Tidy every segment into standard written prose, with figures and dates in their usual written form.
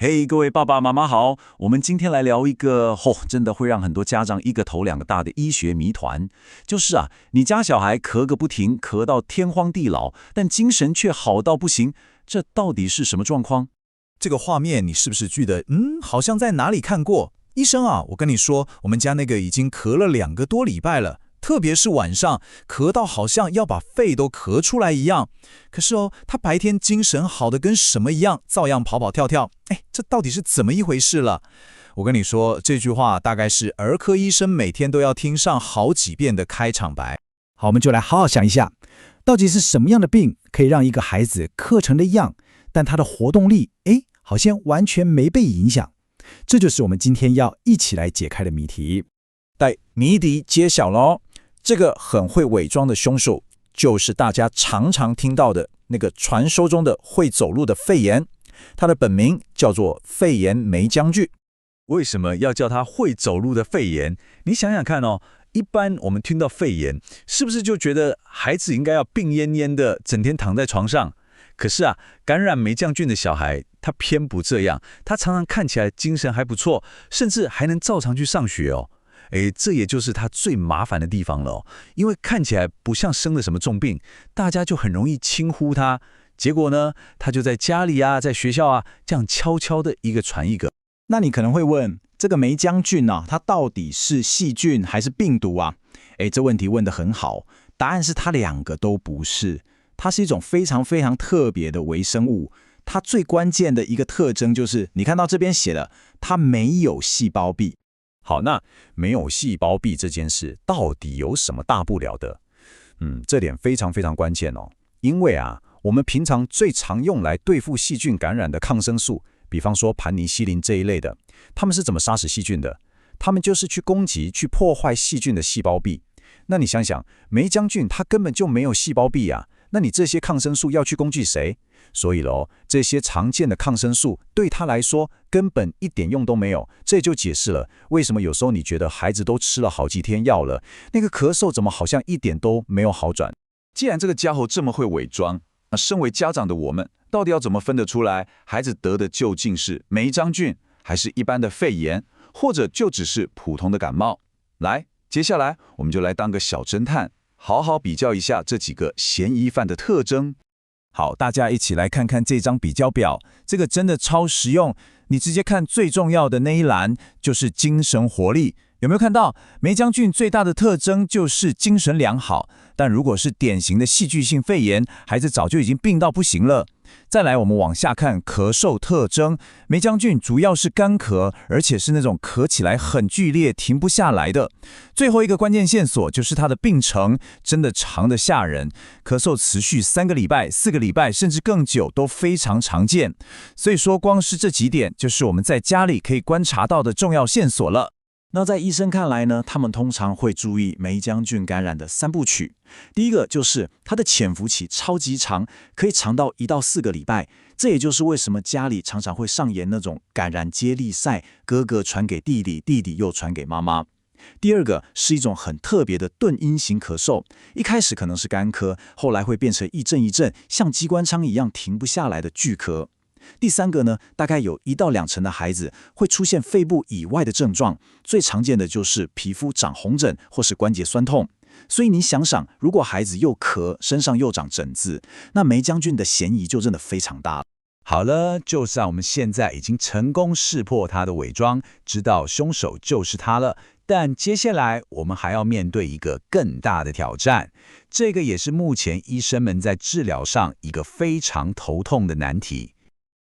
嘿，各位爸爸妈妈好，我们今天来聊一个真的会让很多家长一个头两个大的医学谜团，就是你家小孩咳个不停，咳到天荒地老，但精神却好到不行，这到底是什么状况？这个画面你是不是觉得，好像在哪里看过？医生啊，我跟你说，我们家那个已经咳了2个多礼拜了，特别是晚上，咳到好像要把肺都咳出来一样。可是他白天精神好的跟什么一样，照样跑跑跳跳。这到底是怎么一回事了？我跟你说，这句话大概是儿科医生每天都要听上好几遍的开场白。好，我们就来好好想一下，到底是什么样的病可以让一个孩子咳成的样，但他的活动力，好像完全没被影响。这就是我们今天要一起来解开的谜题。谜底揭晓咯，这个很会伪装的凶手，就是大家常常听到的那个传说中的会走路的肺炎，他的本名叫做肺炎梅将军。为什么要叫他会走路的肺炎？你想想看一般我们听到肺炎，是不是就觉得孩子应该要病恹恹的，整天躺在床上？可是感染梅将军的小孩，他偏不这样，他常常看起来精神还不错，甚至还能照常去上学这也就是他最麻烦的地方了因为看起来不像生了什么重病，大家就很容易轻忽他。结果呢，他就在家里在学校这样悄悄的一个传一个。那你可能会问，这个梅将军它到底是细菌还是病毒啊？这问题问得很好，答案是它两个都不是。它是一种非常非常特别的微生物，它最关键的一个特征就是你看到这边写的，它没有细胞壁。好，那没有细胞壁这件事到底有什么大不了的？这点非常非常关键因为我们平常最常用来对付细菌感染的抗生素，比方说盘尼西林这一类的，他们是怎么杀死细菌的？他们就是去攻击、去破坏细菌的细胞壁。那你想想，梅将军它根本就没有细胞壁那你这些抗生素要去攻击谁？所以这些常见的抗生素对他来说根本一点用都没有。这就解释了为什么有时候你觉得孩子都吃了好几天药了，那个咳嗽怎么好像一点都没有好转？既然这个家伙这么会伪装，那身为家长的我们，到底要怎么分得出来，孩子得的究竟是梅将军，还是一般的肺炎，或者就只是普通的感冒？来，接下来我们就来当个小侦探，好好比较一下这几个嫌疑犯的特征。好，大家一起来看看这张比较表，这个真的超实用。你直接看最重要的那一栏，就是精神活力。有没有看到梅将军最大的特征就是精神良好？但如果是典型的戏剧性肺炎，孩子早就已经病到不行了。再来，我们往下看咳嗽特征，梅将军主要是干咳，而且是那种咳起来很剧烈、停不下来的。最后一个关键线索就是他的病程真的长得吓人，咳嗽持续3个礼拜、4个礼拜，甚至更久都非常常见。所以说，光是这几点就是我们在家里可以观察到的重要线索了。那在医生看来呢，他们通常会注意梅将军感染的3部曲。第一个就是它的潜伏期超级长，可以长到1到4个礼拜。这也就是为什么家里常常会上演那种感染接力赛，哥哥传给弟弟，弟弟又传给妈妈。第二个是一种很特别的顿音型咳嗽，一开始可能是干咳，后来会变成一阵一阵像机关枪一样停不下来的巨咳。第三个呢，大概有1到2成的孩子会出现肺部以外的症状，最常见的就是皮肤长红疹或是关节酸痛。所以你想想，如果孩子又咳，身上又长疹子，那梅将军的嫌疑就真的非常大了。好了，就算我们现在已经成功识破他的伪装，知道凶手就是他了，但接下来我们还要面对一个更大的挑战，这个也是目前医生们在治疗上一个非常头痛的难题。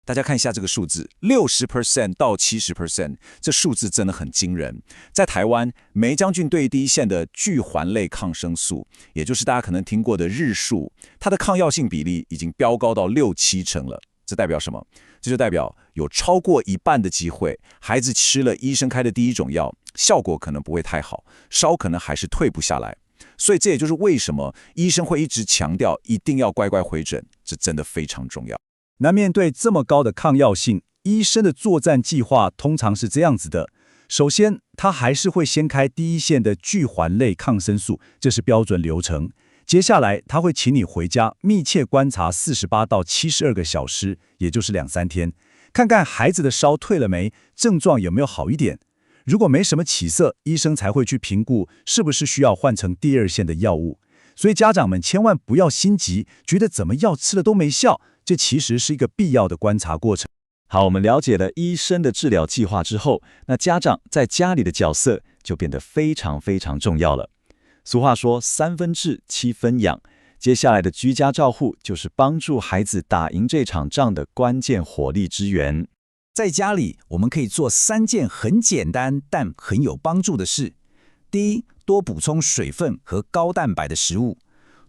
大家看一下这个数字，60% 到70%，这数字真的很惊人。在台湾，梅将军对第一线的聚环类抗生素，也就是大家可能听过的日数，它的抗药性比例已经飙高到6-7成了。这代表什么？这就代表有超过1半的机会，孩子吃了医生开的第一种药，效果可能不会太好，烧可能还是退不下来。所以这也就是为什么医生会一直强调一定要乖乖回诊，这真的非常重要。那面对这么高的抗药性，医生的作战计划通常是这样子的。首先，他还是会先开第一线的聚环类抗生素，这是标准流程。接下来，他会请你回家密切观察48到72个小时，也就是2-3天。看看孩子的烧退了没，症状有没有好一点。如果没什么起色，医生才会去评估是不是需要换成第二线的药物。所以家长们千万不要心急，觉得怎么药吃了都没效，这其实是一个必要的观察过程。好，我们了解了医生的治疗计划之后，那家长在家里的角色就变得非常非常重要了。俗话说3分治7分养，接下来的居家照护就是帮助孩子打赢这场仗的关键火力支援。在家里，我们可以做3件很简单但很有帮助的事。第一，多补充水分和高蛋白的食物。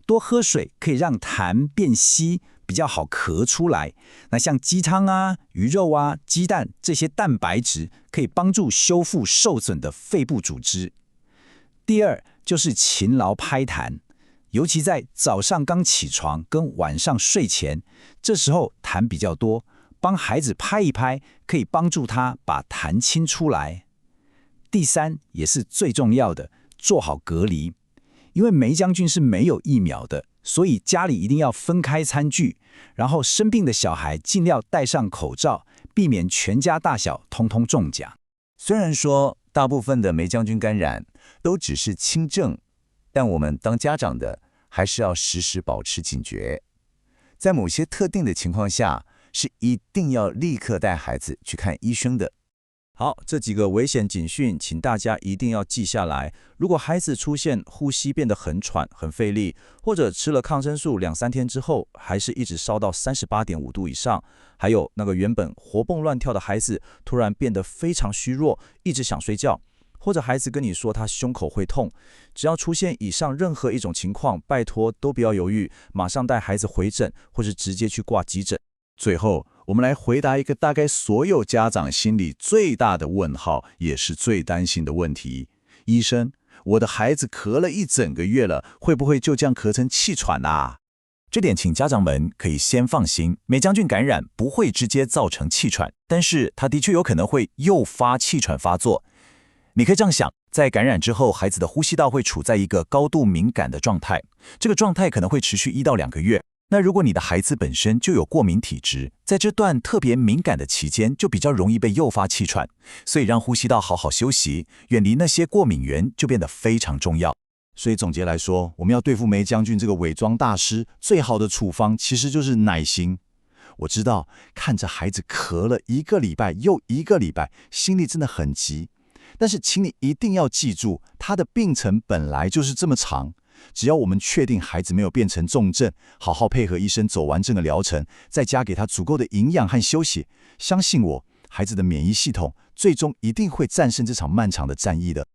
多喝水可以让痰变稀，比较好咳出来。那像鸡汤啊、鱼肉啊、鸡蛋这些蛋白质可以帮助修复受损的肺部组织。第二，就是勤劳拍痰，尤其在早上刚起床跟晚上睡前，这时候痰比较多，帮孩子拍一拍，可以帮助他把痰清出来。第三，也是最重要的，做好隔离。因为梅将军是没有疫苗的，所以家里一定要分开餐具，然后生病的小孩尽量戴上口罩，避免全家大小通通中奖。虽然说大部分的梅将军感染都只是轻症，但我们当家长的还是要时时保持警觉，在某些特定的情况下，是一定要立刻带孩子去看医生的。好，这几个危险警讯，请大家一定要记下来。如果孩子出现呼吸变得很喘、很费力，或者吃了抗生素2-3天之后，还是一直烧到38.5度以上，还有那个原本活蹦乱跳的孩子，突然变得非常虚弱，一直想睡觉，或者孩子跟你说他胸口会痛，只要出现以上任何一种情况，拜托都不要犹豫，马上带孩子回诊，或是直接去挂急诊。最后，我们来回答一个大概所有家长心里最大的问号，也是最担心的问题：医生，我的孩子咳了1整个月了，会不会就这样咳成气喘啊？这点请家长们可以先放心，梅将军感染不会直接造成气喘，但是它的确有可能会诱发气喘发作。你可以这样想，在感染之后，孩子的呼吸道会处在一个高度敏感的状态，这个状态可能会持续1到2个月。那如果你的孩子本身就有过敏体质，在这段特别敏感的期间，就比较容易被诱发气喘，所以让呼吸道好好休息，远离那些过敏源就变得非常重要。所以总结来说，我们要对付梅将军这个伪装大师，最好的处方其实就是耐心。我知道看着孩子咳了1个礼拜又1个礼拜，心里真的很急，但是请你一定要记住，他的病程本来就是这么长。只要我们确定孩子没有变成重症，好好配合医生走完整个疗程，再加给他足够的营养和休息，相信我，孩子的免疫系统最终一定会战胜这场漫长的战役的。